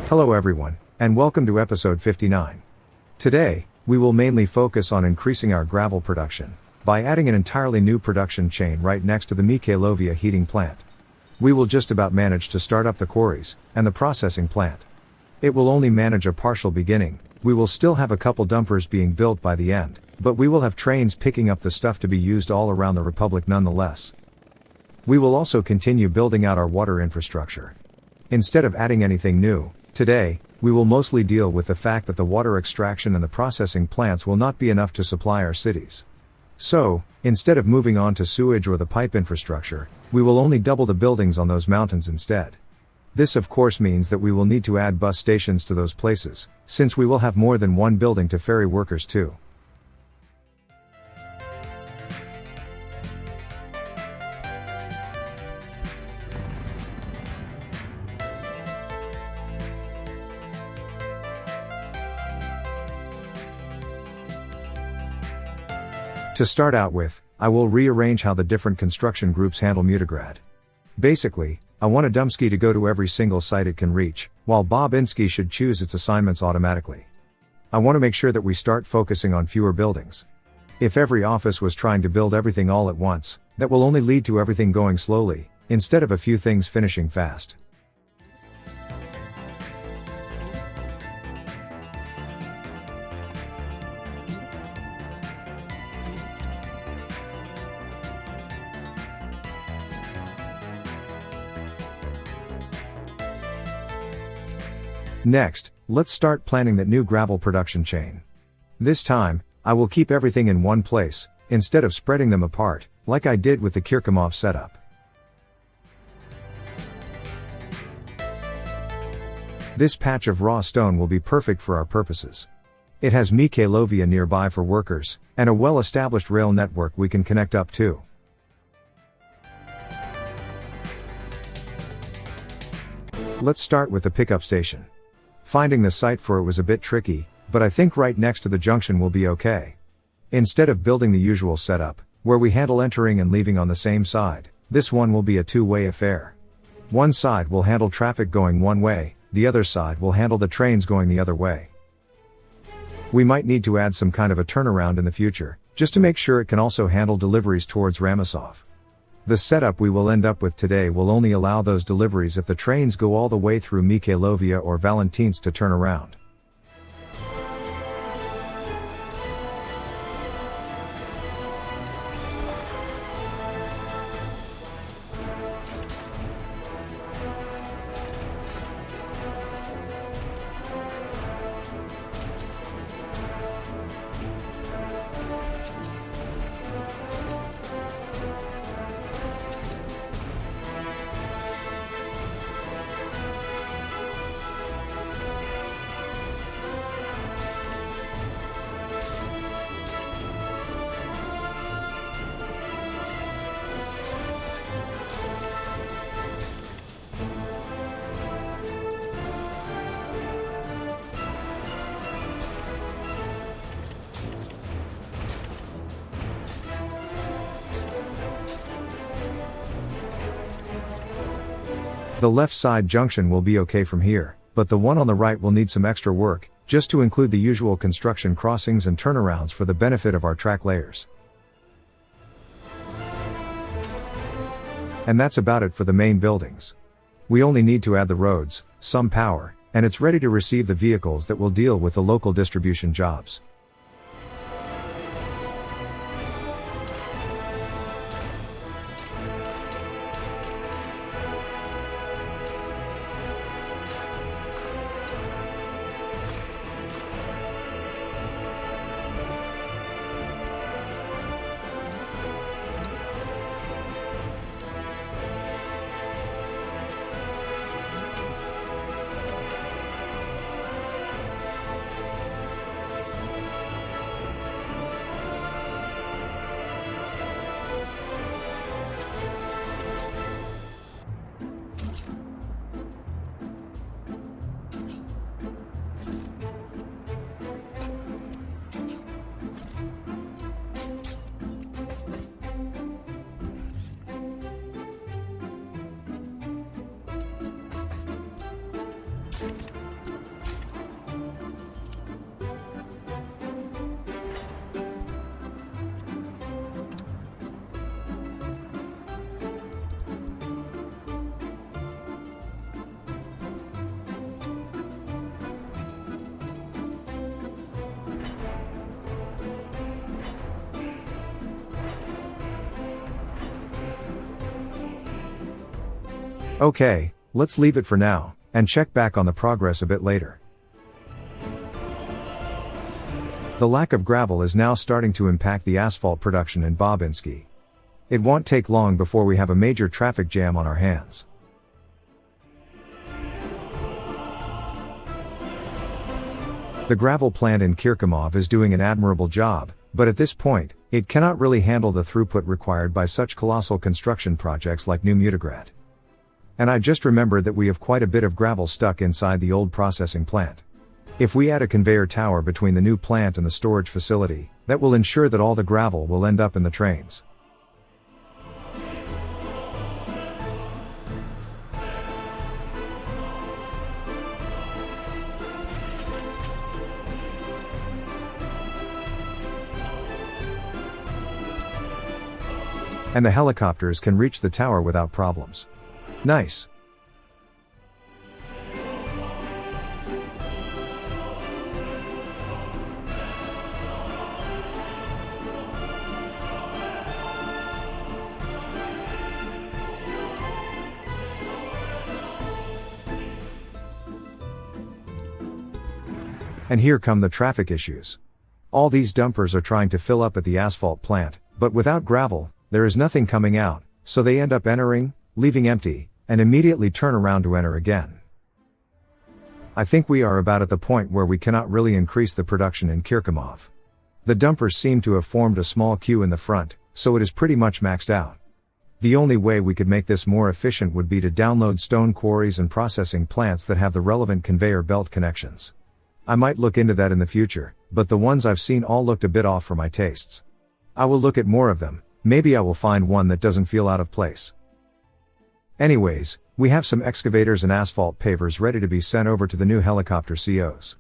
Hello everyone, and welcome to episode 59. Today, we will mainly focus on increasing our gravel production by adding an entirely new production chain right next to the Mikhailovia heating plant. We will just about manage to start up the quarries and the processing plant. It will only manage a partial beginning. We will still have a couple dumpers being built by the end, but we will have trains picking up the stuff to be used all around the Republic nonetheless. We will also continue building out our water infrastructure. Instead of adding anything new, today, we will mostly deal with the fact that the water extraction and the processing plants will not be enough to supply our cities. So, instead of moving on to sewage or the pipe infrastructure, we will only double the buildings on those mountains instead. This of course means that we will need to add bus stations to those places, since we will have more than one building to ferry workers to. To start out with, I will rearrange how the different construction groups handle Mutagrad. Basically, I want Adamski to go to every single site it can reach, while Bobinski should choose its assignments automatically. I want to make sure that we start focusing on fewer buildings. If every office was trying to build everything all at once, that will only lead to everything going slowly, instead of a few things finishing fast. Next, let's start planning that new gravel production chain. This time, I will keep everything in one place, instead of spreading them apart, like I did with the Kirkimov setup. This patch of raw stone will be perfect for our purposes. It has Mikhailovia nearby for workers, and a well-established rail network we can connect up to. Let's start with the pickup station. Finding the site for it was a bit tricky, but I think right next to the junction will be okay. Instead of building the usual setup, where we handle entering and leaving on the same side, this one will be a two-way affair. One side will handle traffic going one way, the other side will handle the trains going the other way. We might need to add some kind of a turnaround in the future, just to make sure it can also handle deliveries towards Ramosov. The setup we will end up with today will only allow those deliveries if the trains go all the way through Mikhailovia or Valentinsk to turn around. The left side junction will be okay from here, but the one on the right will need some extra work, just to include the usual construction crossings and turnarounds for the benefit of our track layers. And that's about it for the main buildings. We only need to add the roads, some power, and it's ready to receive the vehicles that will deal with the local distribution jobs. Okay, let's leave it for now, and check back on the progress a bit later. The lack of gravel is now starting to impact the asphalt production in Babinski. It won't take long before we have a major traffic jam on our hands. The gravel plant in Kirkimov is doing an admirable job, but at this point, it cannot really handle the throughput required by such colossal construction projects like New Mutograd. And I just remembered that we have quite a bit of gravel stuck inside the old processing plant. If we add a conveyor tower between the new plant and the storage facility, that will ensure that all the gravel will end up in the trains. And the helicopters can reach the tower without problems. Nice. And here come the traffic issues. All these dumpers are trying to fill up at the asphalt plant, but without gravel, there is nothing coming out, so they end up entering, leaving empty, and immediately turn around to enter again. I think we are about at the point where we cannot really increase the production in Kirkimov. The dumpers seem to have formed a small queue in the front, so it is pretty much maxed out. The only way we could make this more efficient would be to download stone quarries and processing plants that have the relevant conveyor belt connections. I might look into that in the future, but the ones I've seen all looked a bit off for my tastes. I will look at more of them, maybe I will find one that doesn't feel out of place. Anyways, we have some excavators and asphalt pavers ready to be sent over to the new helicopter COs.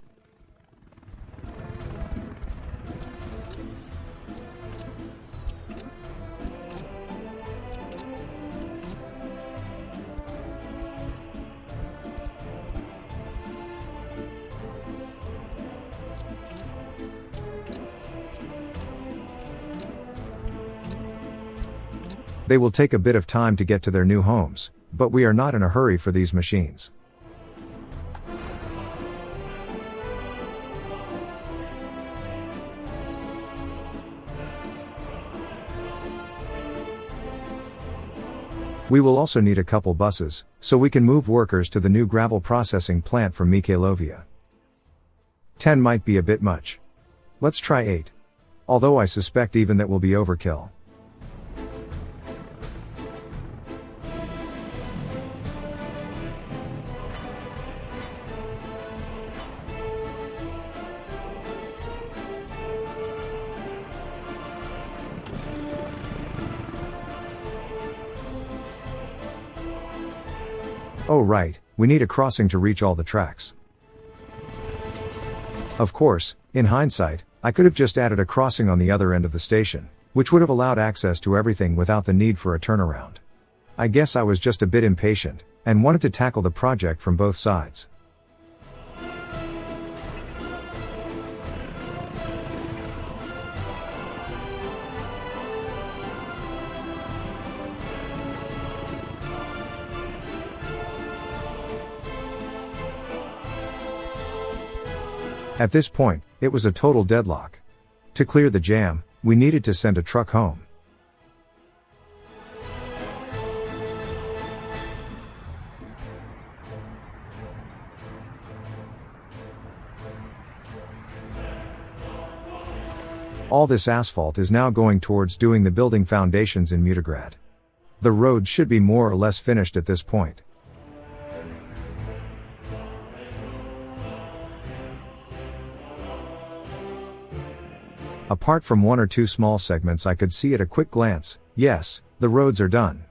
They will take a bit of time to get to their new homes, but we are not in a hurry for these machines. We will also need a couple buses, so we can move workers to the new gravel processing plant from Mikhailovia. 10 might be a bit much. Let's try 8. Although I suspect even that will be overkill. Oh right, we need a crossing to reach all the tracks. Of course, in hindsight, I could have just added a crossing on the other end of the station, which would have allowed access to everything without the need for a turnaround. I guess I was just a bit impatient, and wanted to tackle the project from both sides. At this point, it was a total deadlock. To clear the jam, we needed to send a truck home. All this asphalt is now going towards doing the building foundations in Mutograd. The road should be more or less finished at this point. Apart from one or two small segments I could see at a quick glance, yes, the roads are done.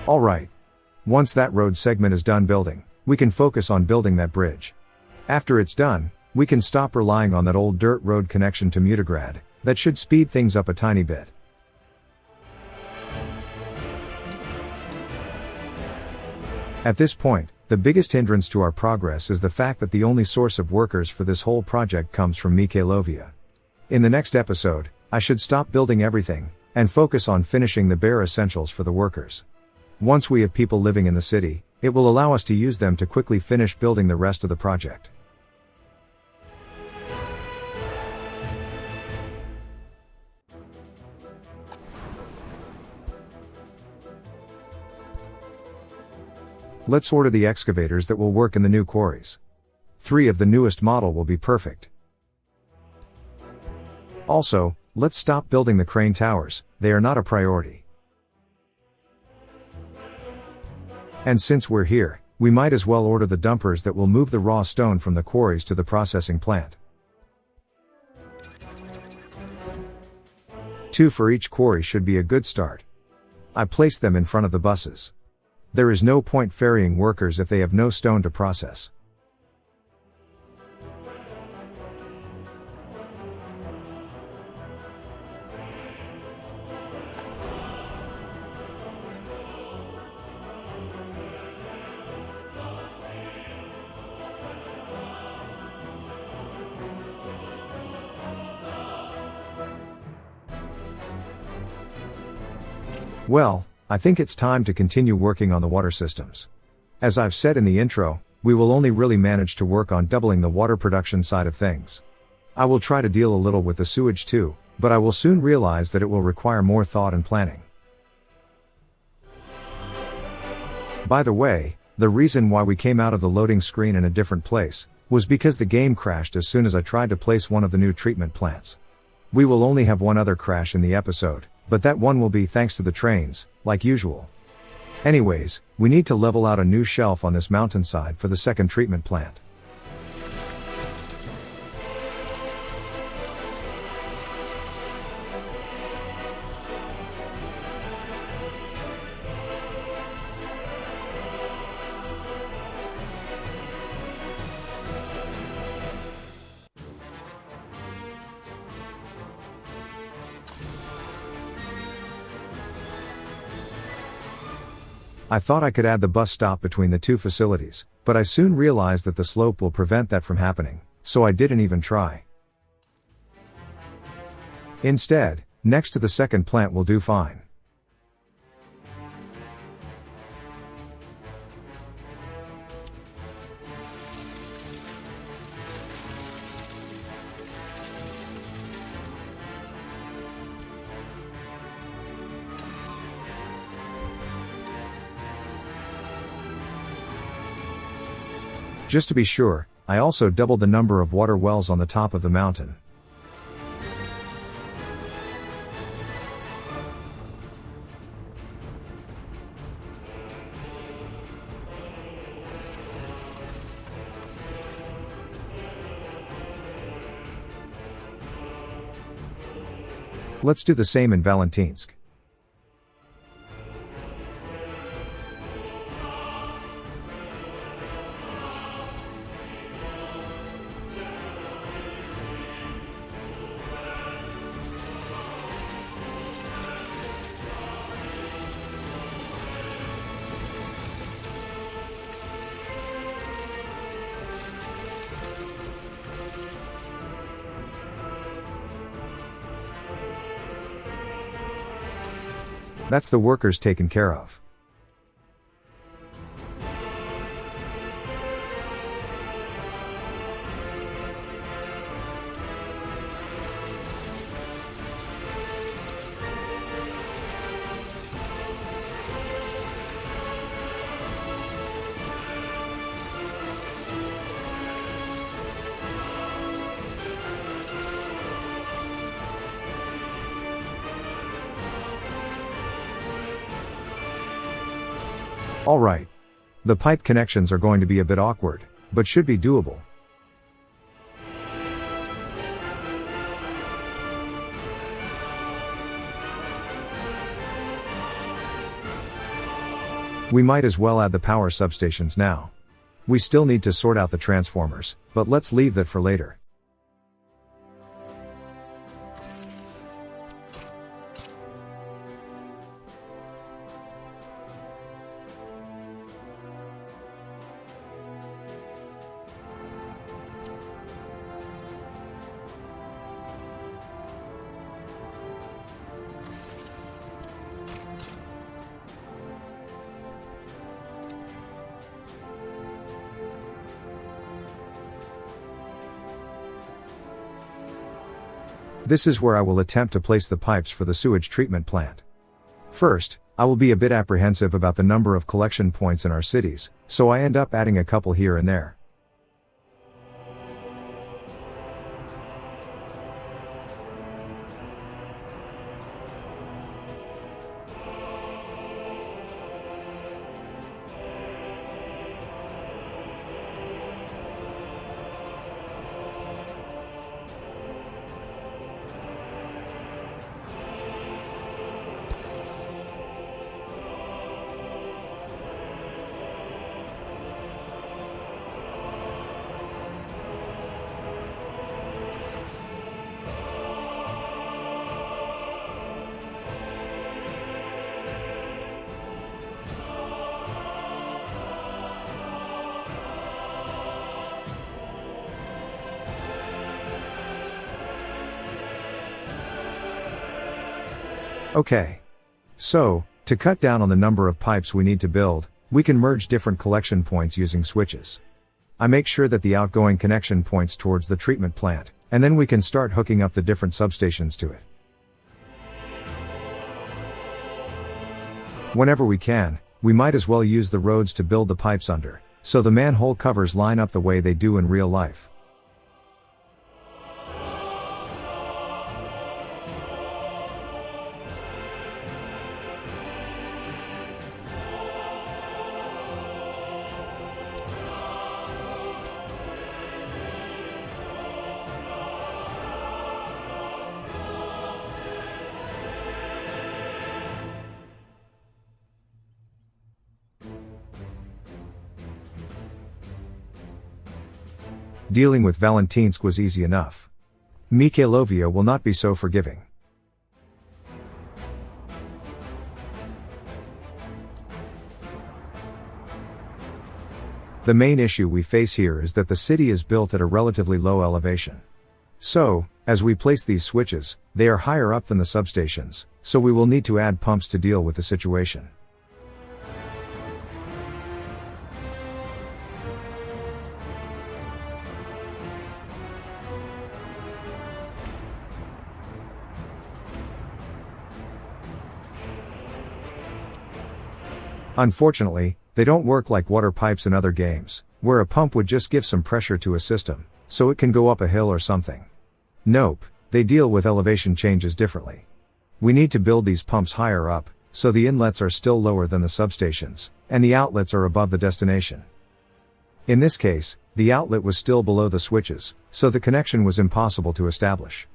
Alright. Once that road segment is done building, we can focus on building that bridge. After it's done, we can stop relying on that old dirt road connection to Mutograd. That should speed things up a tiny bit. At this point, the biggest hindrance to our progress is the fact that the only source of workers for this whole project comes from Mikhailovia. In the next episode, I should stop building everything, and focus on finishing the bare essentials for the workers. Once we have people living in the city, it will allow us to use them to quickly finish building the rest of the project. Let's order the excavators that will work in the new quarries. 3 of the newest model will be perfect. Also, let's stop building the crane towers, they are not a priority. And since we're here, we might as well order the dumpers that will move the raw stone from the quarries to the processing plant. 2 for each quarry should be a good start. I placed them in front of the buses. There is no point ferrying workers if they have no stone to process. Well, I think it's time to continue working on the water systems. As I've said in the intro, we will only really manage to work on doubling the water production side of things. I will try to deal a little with the sewage too, but I will soon realize that it will require more thought and planning. By the way, the reason why we came out of the loading screen in a different place was because the game crashed as soon as I tried to place one of the new treatment plants. We will only have one other crash in the episode, but that one will be thanks to the trains, like usual. Anyways, we need to level out a new shelf on this mountainside for the second treatment plant. I thought I could add the bus stop between the two facilities, but I soon realized that the slope will prevent that from happening, so I didn't even try. Instead, next to the second plant will do fine. Just to be sure, I also doubled the number of water wells on the top of the mountain. Let's do the same in Valentinsk. That's the workers taken care of. Alright. The pipe connections are going to be a bit awkward, but should be doable. We might as well add the power substations now. We still need to sort out the transformers, but let's leave that for later. This is where I will attempt to place the pipes for the sewage treatment plant. First, I will be a bit apprehensive about the number of collection points in our cities, so I end up adding a couple here and there. Okay. So, to cut down on the number of pipes we need to build, we can merge different collection points using switches. I make sure that the outgoing connection points towards the treatment plant, and then we can start hooking up the different substations to it. Whenever we can, we might as well use the roads to build the pipes under, so the manhole covers line up the way they do in real life. Dealing with Valentinsk was easy enough. Mikhailovia will not be so forgiving. The main issue we face here is that the city is built at a relatively low elevation. So, as we place these switches, they are higher up than the substations, so we will need to add pumps to deal with the situation. Unfortunately, they don't work like water pipes in other games, where a pump would just give some pressure to a system, so it can go up a hill or something. Nope, they deal with elevation changes differently. We need to build these pumps higher up, so the inlets are still lower than the substations, and the outlets are above the destination. In this case, the outlet was still below the switches, so the connection was impossible to establish.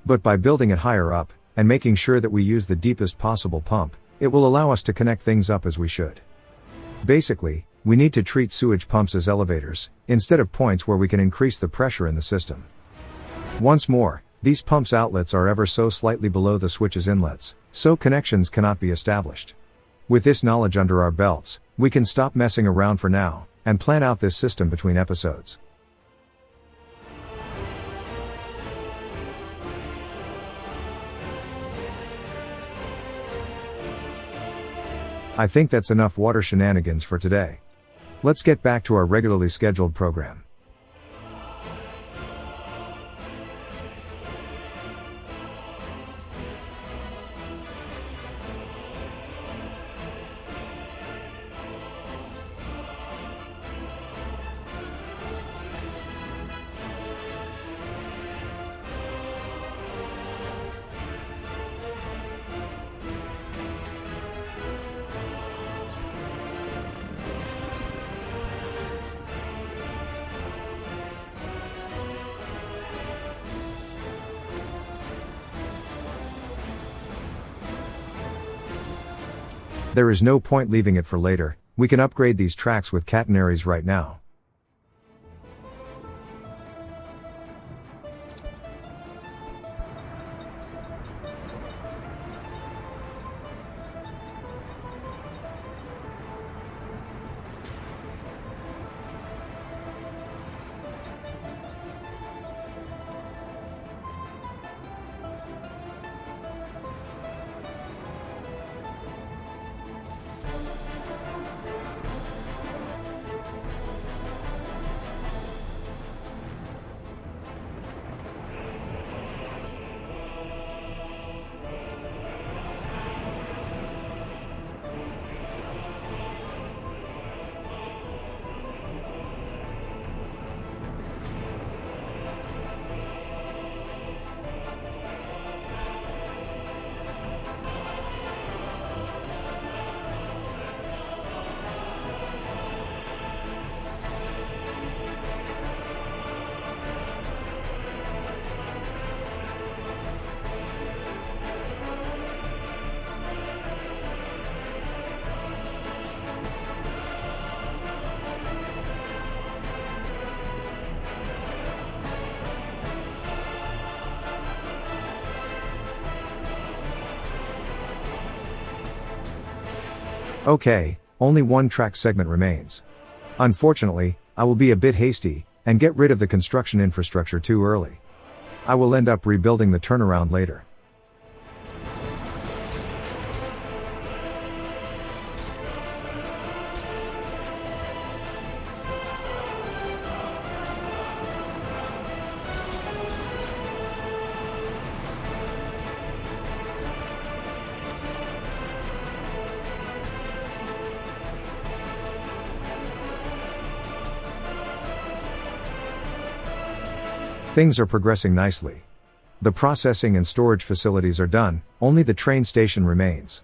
But by building it higher up, and making sure that we use the deepest possible pump, it will allow us to connect things up as we should. Basically, we need to treat sewage pumps as elevators, instead of points where we can increase the pressure in the system. Once more, these pumps' outlets are ever so slightly below the switches' inlets, so connections cannot be established. With this knowledge under our belts, we can stop messing around for now, and plan out this system between episodes. I think that's enough water shenanigans for today. Let's get back to our regularly scheduled program. There is no point leaving it for later, we can upgrade these tracks with catenaries right now. Okay, only one track segment remains. Unfortunately, I will be a bit hasty, and get rid of the construction infrastructure too early. I will end up rebuilding the turnaround later. Things are progressing nicely. The processing and storage facilities are done, only the train station remains.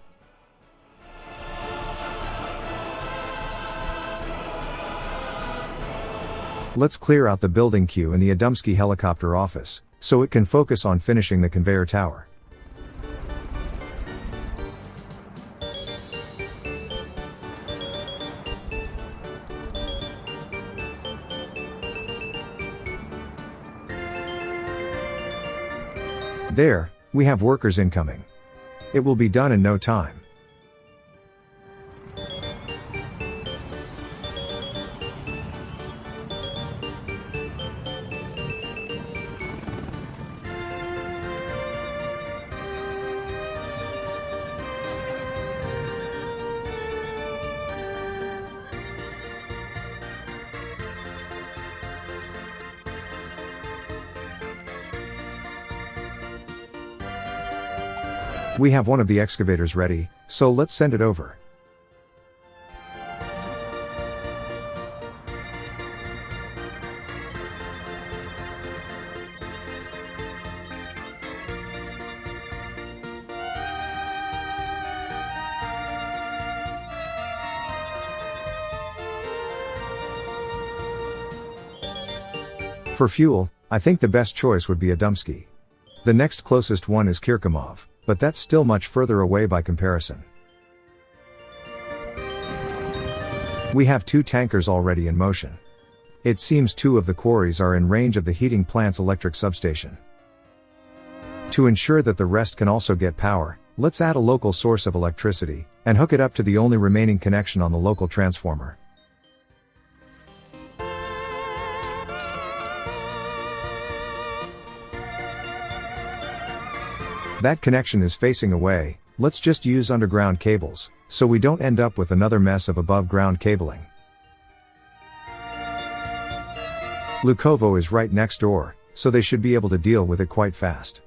Let's clear out the building queue in the Adamski helicopter office, so it can focus on finishing the conveyor tower. There, we have workers incoming. It will be done in no time. We have one of the excavators ready, so let's send it over. For fuel, I think the best choice would be Adamski. The next closest one is Kirkomov, but that's still much further away by comparison. We have 2 tankers already in motion. It seems 2 of the quarries are in range of the heating plant's electric substation. To ensure that the rest can also get power, let's add a local source of electricity, and hook it up to the only remaining connection on the local transformer. That connection is facing away, let's just use underground cables, so we don't end up with another mess of above-ground cabling. Lukovo is right next door, so they should be able to deal with it quite fast.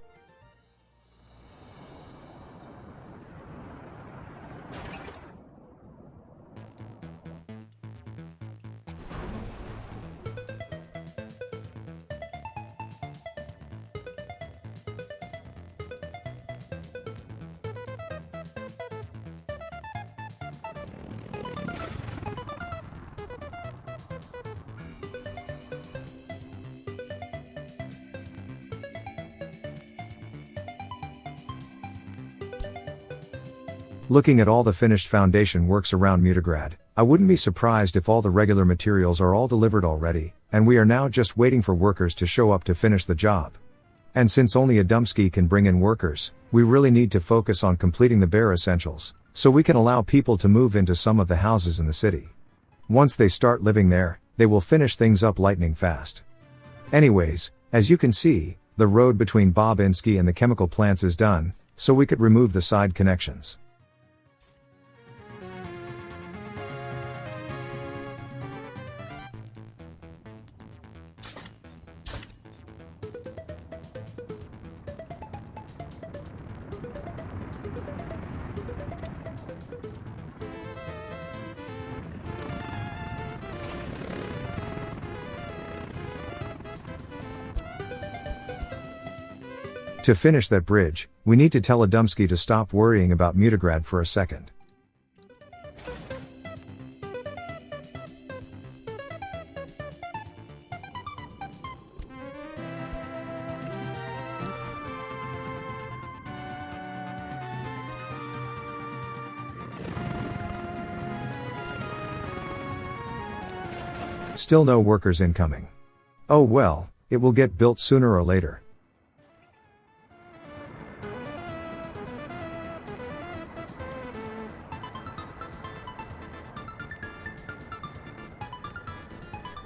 Looking at all the finished foundation works around Mutigrad, I wouldn't be surprised if all the regular materials are all delivered already, and we are now just waiting for workers to show up to finish the job. And since only Adamski can bring in workers, we really need to focus on completing the bare essentials, so we can allow people to move into some of the houses in the city. Once they start living there, they will finish things up lightning fast. Anyways, as you can see, the road between Bobinski and the chemical plants is done, so we could remove the side connections. To finish that bridge, we need to tell Adamski to stop worrying about Mutigrad for a second. Still no workers incoming. Oh well, it will get built sooner or later.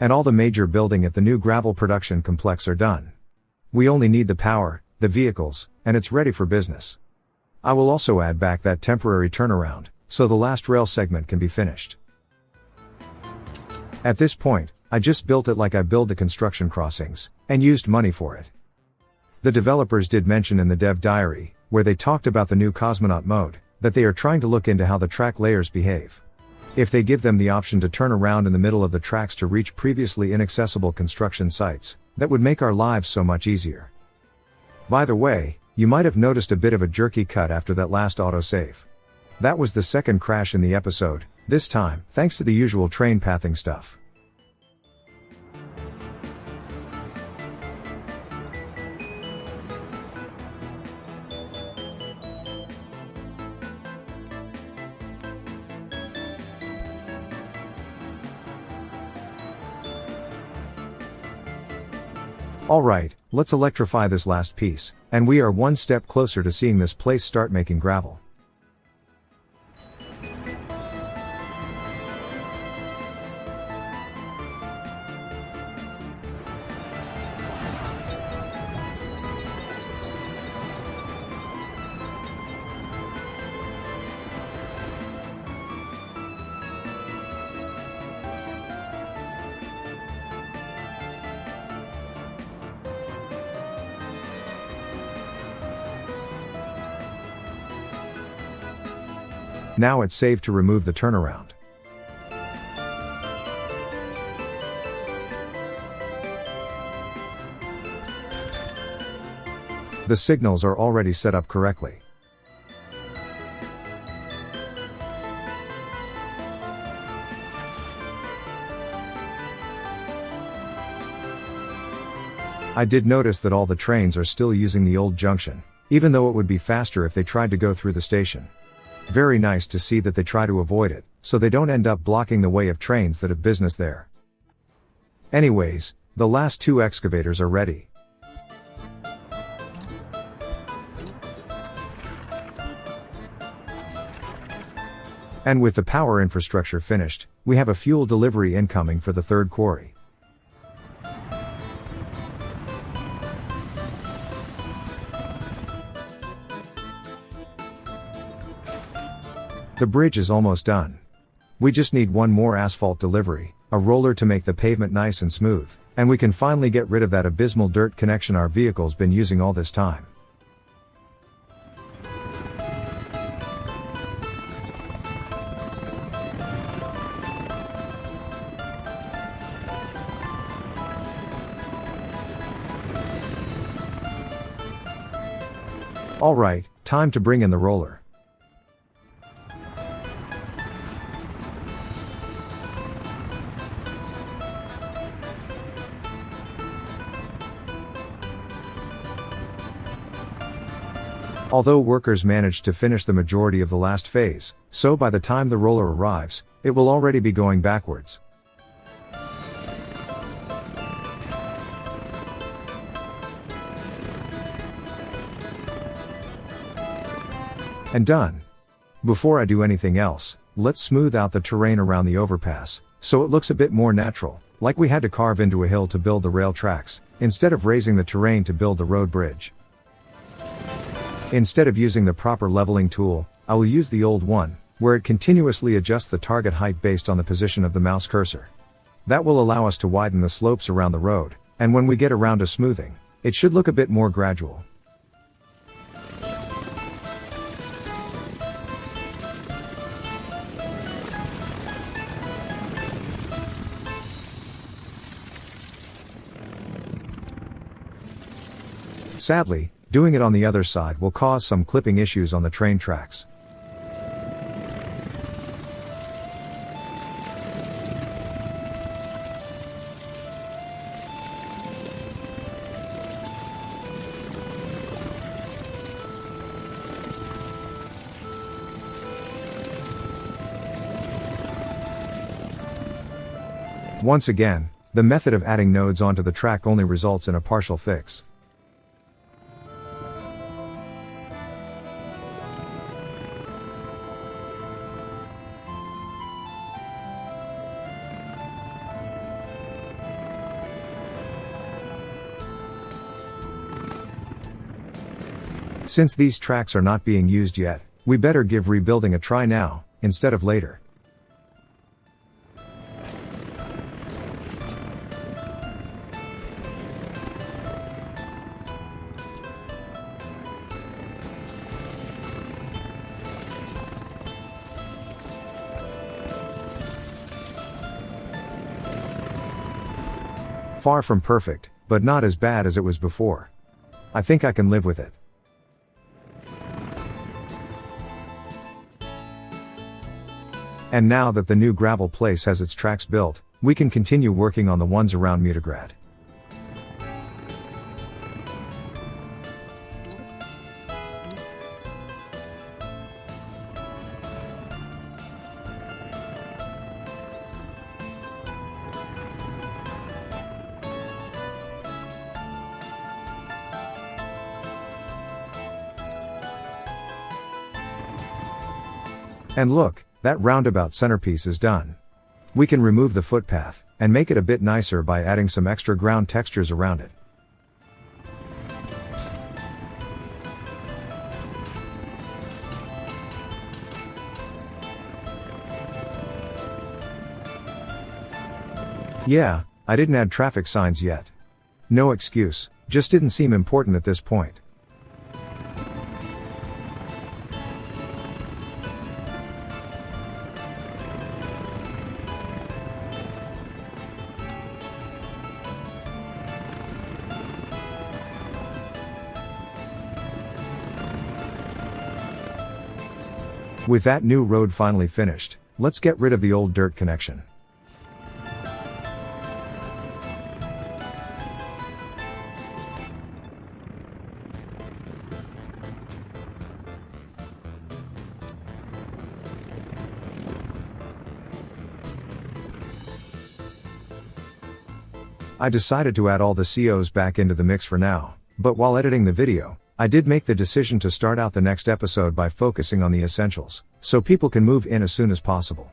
And all the major building at the new gravel production complex are done. We only need the power, the vehicles, and it's ready for business. I will also add back that temporary turnaround, so the last rail segment can be finished. At this point, I just built it like I build the construction crossings, and used money for it. The developers did mention in the dev diary, where they talked about the new cosmonaut mode, that they are trying to look into how the track layers behave. If they give them the option to turn around in the middle of the tracks to reach previously inaccessible construction sites, that would make our lives so much easier. By the way, you might have noticed a bit of a jerky cut after that last autosave. That was the second crash in the episode, this time, thanks to the usual train pathing stuff. Alright, let's electrify this last piece, and we are one step closer to seeing this place start making gravel. Now it's safe to remove the turnaround. The signals are already set up correctly. I did notice that all the trains are still using the old junction, even though it would be faster if they tried to go through the station. Very nice to see that they try to avoid it, so they don't end up blocking the way of trains that have business there. Anyways, the last two excavators are ready. And with the power infrastructure finished, we have a fuel delivery incoming for the third quarry. The bridge is almost done. We just need one more asphalt delivery, a roller to make the pavement nice and smooth, and we can finally get rid of that abysmal dirt connection our vehicle's been using all this time. Alright, time to bring in the roller. Although workers managed to finish the majority of the last phase, so by the time the roller arrives, it will already be going backwards. And done. Before I do anything else, let's smooth out the terrain around the overpass, so it looks a bit more natural, like we had to carve into a hill to build the rail tracks, instead of raising the terrain to build the road bridge. Instead of using the proper leveling tool, I will use the old one, where it continuously adjusts the target height based on the position of the mouse cursor. That will allow us to widen the slopes around the road, and when we get around to smoothing, it should look a bit more gradual. Sadly, doing it on the other side will cause some clipping issues on the train tracks. Once again, the method of adding nodes onto the track only results in a partial fix. Since these tracks are not being used yet, we better give rebuilding a try now, instead of later. Far from perfect, but not as bad as it was before. I think I can live with it. And now that the new gravel place has its tracks built, we can continue working on the ones around Mutograd. And look, that roundabout centerpiece is done. We can remove the footpath, and make it a bit nicer by adding some extra ground textures around it. Yeah, I didn't add traffic signs yet. No excuse, just didn't seem important at this point. With that new road finally finished, let's get rid of the old dirt connection. I decided to add all the COs back into the mix for now, but while editing the video, I did make the decision to start out the next episode by focusing on the essentials, so people can move in as soon as possible.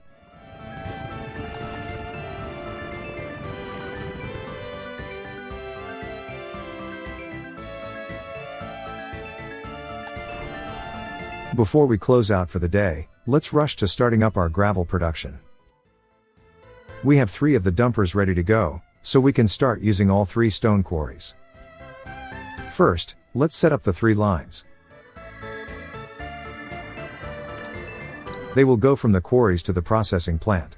Before we close out for the day, let's rush to starting up our gravel production. We have 3 of the dumpers ready to go, so we can start using all 3 stone quarries. First, let's set up the 3 lines. They will go from the quarries to the processing plant.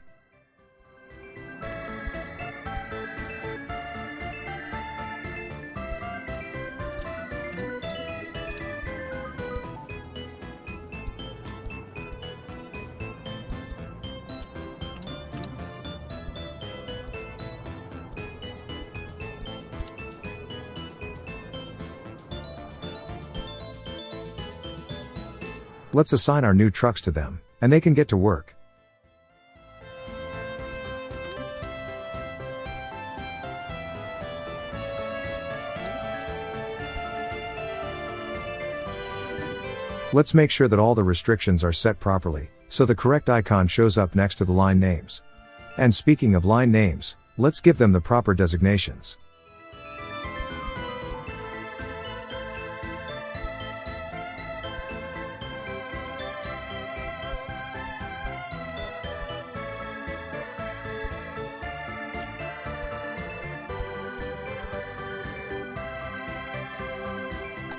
Let's assign our new trucks to them, and they can get to work. Let's make sure that all the restrictions are set properly, so the correct icon shows up next to the line names. And speaking of line names, let's give them the proper designations.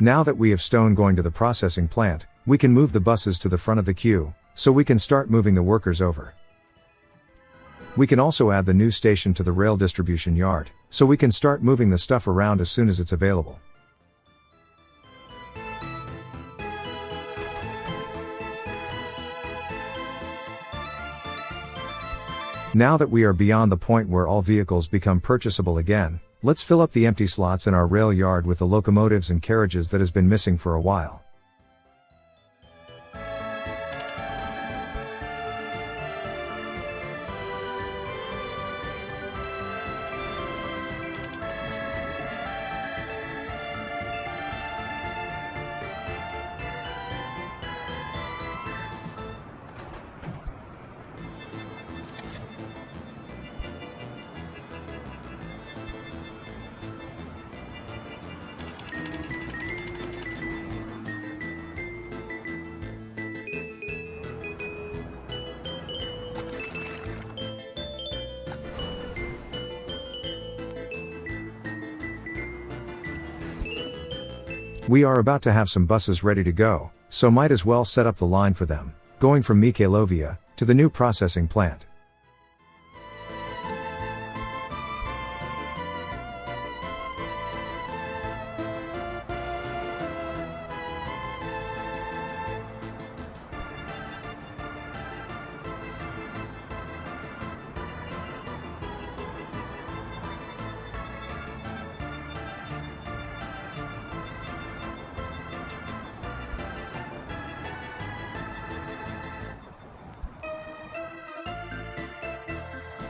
Now that we have stone going to the processing plant, we can move the buses to the front of the queue, so we can start moving the workers over. We can also add the new station to the rail distribution yard, so we can start moving the stuff around as soon as it's available. Now that we are beyond the point where all vehicles become purchasable again, let's fill up the empty slots in our rail yard with the locomotives and carriages that has been missing for a while. We are about to have some buses ready to go, so might as well set up the line for them, going from Mikhailovia to the new processing plant.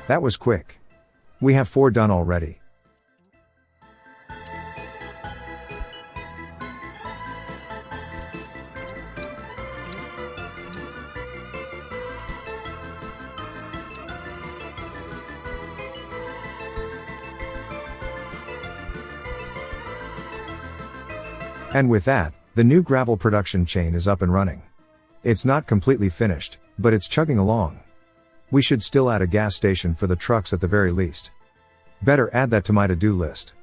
That was quick. We have 4 done already. And with that, the new gravel production chain is up and running. It's not completely finished, but it's chugging along. We should still add a gas station for the trucks at the very least. Better add that to my to-do list.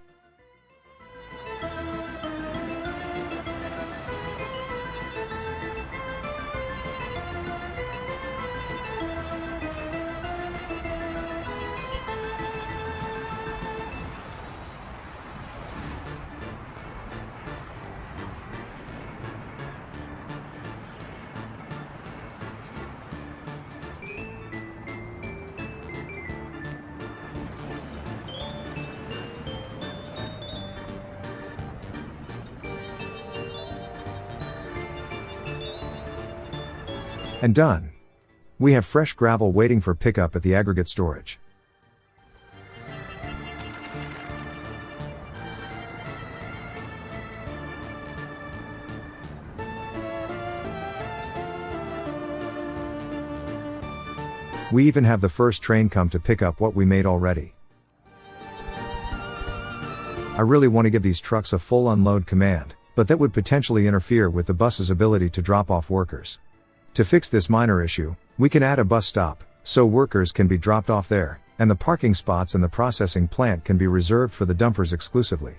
And done. We have fresh gravel waiting for pickup at the aggregate storage. We even have the first train come to pick up what we made already. I really want to give these trucks a full unload command, but that would potentially interfere with the bus's ability to drop off workers. To fix this minor issue, we can add a bus stop, so workers can be dropped off there, and the parking spots in the processing plant can be reserved for the dumpers exclusively.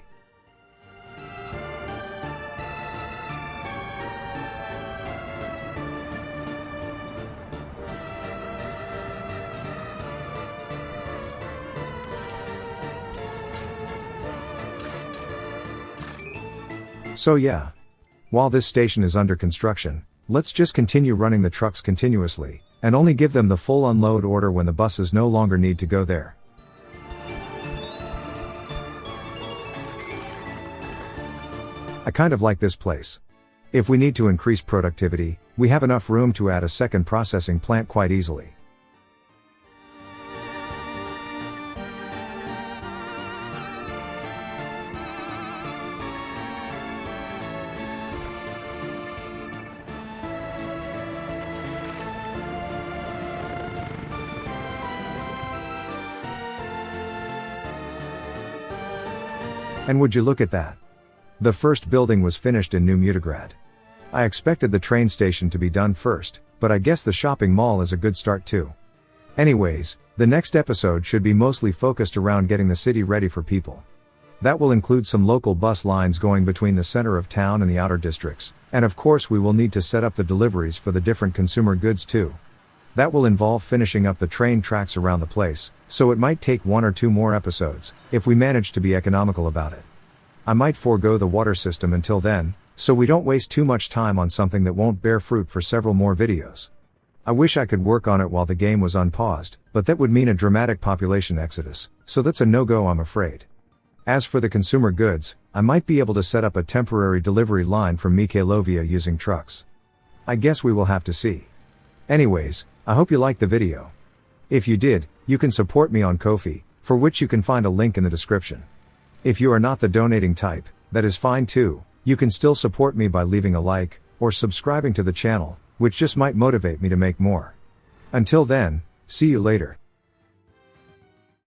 So yeah. While this station is under construction, let's just continue running the trucks continuously, and only give them the full unload order when the buses no longer need to go there. I kind of like this place. If we need to increase productivity, we have enough room to add a second processing plant quite easily. And would you look at that? The first building was finished in New Mutograd. I expected the train station to be done first, but I guess the shopping mall is a good start too. Anyways, the next episode should be mostly focused around getting the city ready for people. That will include some local bus lines going between the center of town and the outer districts, and of course we will need to set up the deliveries for the different consumer goods too. That will involve finishing up the train tracks around the place, so it might take 1 or 2 more episodes, if we manage to be economical about it. I might forego the water system until then, so we don't waste too much time on something that won't bear fruit for several more videos. I wish I could work on it while the game was unpaused, but that would mean a dramatic population exodus, so that's a no-go I'm afraid. As for the consumer goods, I might be able to set up a temporary delivery line from Mikhailovia using trucks. I guess we will have to see. Anyways, I hope you liked the video. If you did, you can support me on Ko-fi, for which you can find a link in the description. If you are not the donating type, that is fine too. You can still support me by leaving a like, or subscribing to the channel, which just might motivate me to make more. Until then, see you later.